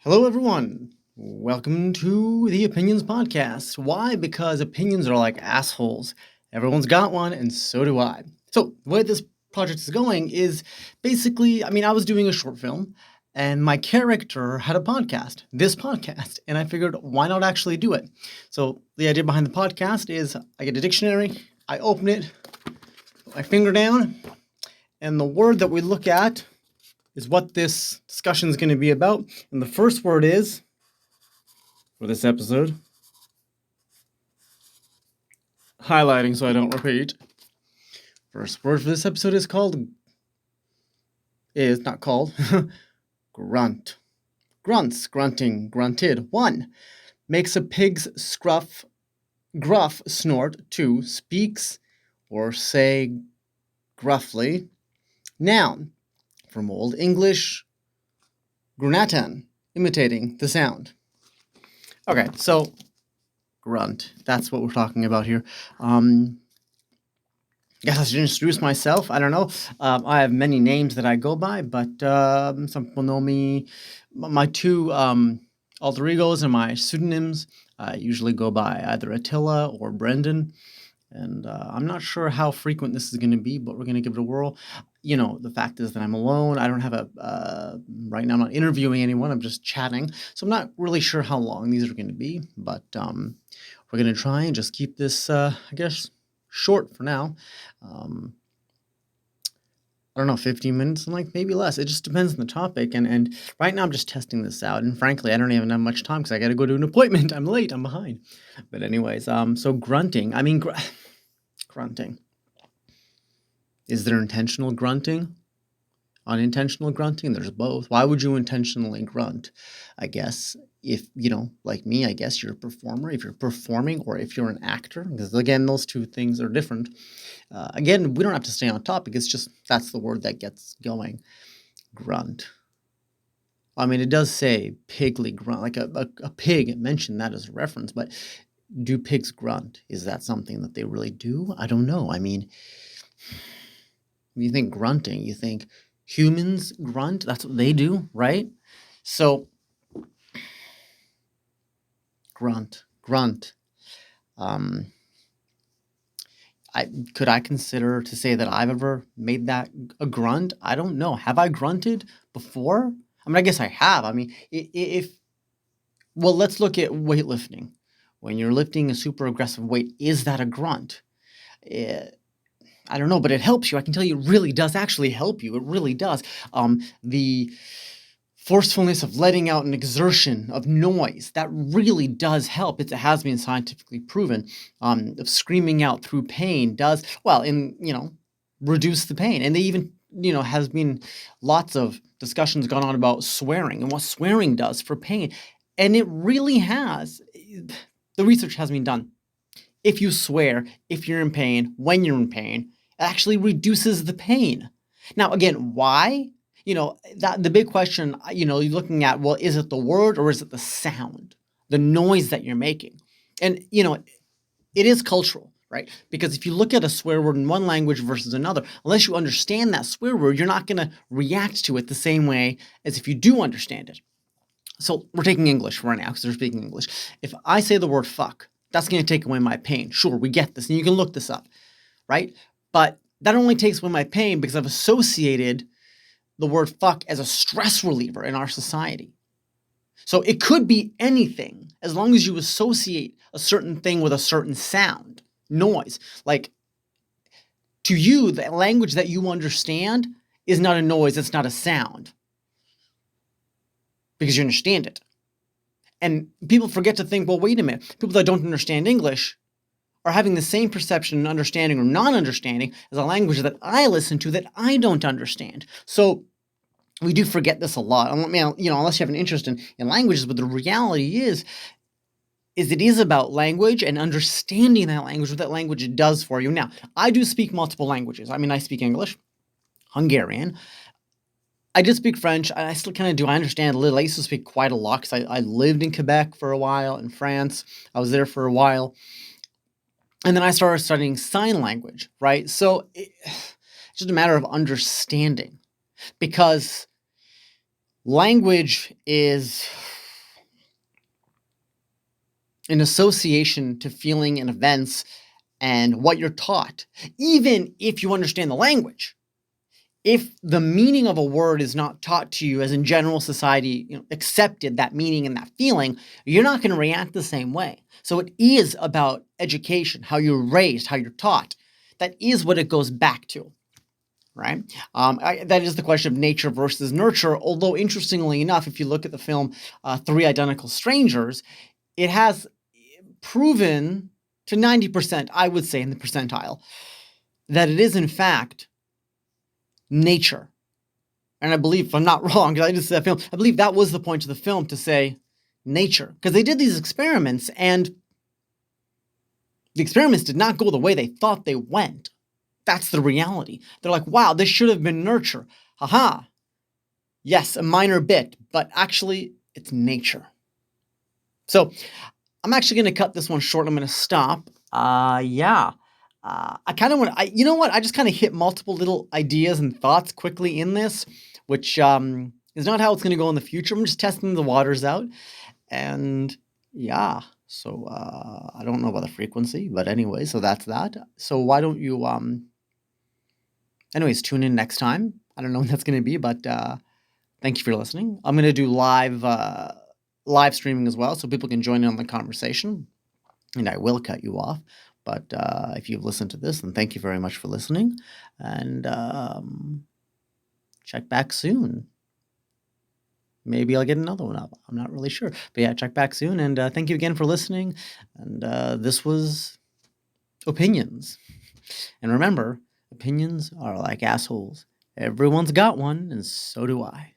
Hello, everyone. Welcome to the Opinions Podcast. Why? Because opinions are like assholes. Everyone's got one, and so do I. So, the way this project is going is basically, I was doing a short film, and my character had a podcast, this podcast, and I figured, why not actually do it? So, the idea behind the podcast is I get a dictionary, I open it, put my finger down, and the word that we look at is what this discussion is going to be about. And the first word is, for this episode, highlighting so I don't repeat. First word for this episode is not called, grunt. Grunts, grunting, grunted. 1. Makes a pig's gruff snort. 2. Speaks or say gruffly. Noun, from Old English, grunatan, imitating the sound. Okay, so grunt, that's what we're talking about here. I guess I should introduce myself. I don't know. I have many names that I go by, but some people know me. My two alter egos and my pseudonyms usually go by either Attila or Brendan. And I'm not sure how frequent this is going to be, but we're going to give it a whirl. You know, the fact is that I'm alone. I don't have right now I'm not interviewing anyone. I'm just chatting. So I'm not really sure how long these are going to be, but we're going to try and just keep this, I guess, short for now. I don't know, 15 minutes and maybe less. It just depends on the topic. And right now I'm just testing this out. And frankly, I don't even have much time because I got to go to an appointment. I'm late. I'm behind. But anyways, so grunting. Grunting. Is there intentional grunting? Unintentional grunting? There's both. Why would you intentionally grunt? I guess if, like me, I guess you're a performer, if you're performing, or if you're an actor, because again, those two things are different. Again, we don't have to stay on topic. It's just, that's the word that gets going. Grunt. It does say pigly grunt, like a pig. It mentioned that as a reference, but do pigs grunt? Is that something that they really do? I don't know. When you think grunting, you think humans grunt. That's what they do, right? So, grunt. Could I consider to say that I've ever made that a grunt? I don't know. Have I grunted before? I guess I have. Let's look at weightlifting. When you're lifting a super aggressive weight, is that a grunt? I don't know, but it helps you. I can tell you it really does actually help you. It really does. The forcefulness of letting out an exertion of noise, that really does help. It has been scientifically proven. Of screaming out through pain does, reduce the pain. And they even, has been lots of discussions gone on about swearing and what swearing does for pain. And it really has. The research has been done. If you swear, if you're in pain, when you're in pain, it actually reduces the pain. Now, again, why? The big question, you're looking at, well, is it the word or is it the sound, the noise that you're making? And, it is cultural, right? Because if you look at a swear word in one language versus another, unless you understand that swear word, you're not going to react to it the same way as if you do understand it. So we're taking English right now because they're speaking English. If I say the word fuck, that's going to take away my pain. Sure, we get this, and you can look this up, right? But that only takes away my pain because I've associated the word fuck as a stress reliever in our society. So it could be anything as long as you associate a certain thing with a certain sound, noise. Like, to you, the language that you understand is not a noise, it's not a sound. Because you understand it. And people forget to think, well, wait a minute. People that don't understand English are having the same perception and understanding or non-understanding as a language that I listen to that I don't understand. So we do forget this a lot. Unless you have an interest in languages, but the reality is it is about language and understanding that language, what that language does for you. Now, I do speak multiple languages. I speak English, Hungarian. I did speak French. I still kind of do. I understand a little. I used to speak quite a lot because I lived in Quebec for a while, in France. I was there for a while. And then I started studying sign language, right? So it's just a matter of understanding. Because language is an association to feeling and events and what you're taught, even if you understand the language. If the meaning of a word is not taught to you, as in general society, accepted that meaning and that feeling, you're not going to react the same way. So it is about education, how you're raised, how you're taught. That is what it goes back to, right? That is the question of nature versus nurture. Although, interestingly enough, if you look at the film Three Identical Strangers, it has proven to 90%, I would say, in the percentile, that it is in fact nature. And I believe, if I'm not wrong, because I just said that film, I believe that was the point of the film, to say nature. Because they did these experiments, and the experiments did not go the way they thought they went. That's the reality. They're like, wow, this should have been nurture. Haha. Yes, a minor bit, but actually, it's nature. So I'm actually going to cut this one short. I'm going to stop. Yeah. I kind of want to, you know what? I just kind of hit multiple little ideas and thoughts quickly in this, which is not how it's going to go in the future. I'm just testing the waters out. And yeah, so I don't know about the frequency, but anyway, so that's that. So why don't you, anyways, tune in next time. I don't know when that's going to be, but thank you for listening. I'm going to do live streaming as well, so people can join in on the conversation. And I will cut you off. But if you've listened to this, then thank you very much for listening. And check back soon. Maybe I'll get another one up. I'm not really sure. But yeah, check back soon. And thank you again for listening. And this was Opinions. And remember, opinions are like assholes. Everyone's got one, and so do I.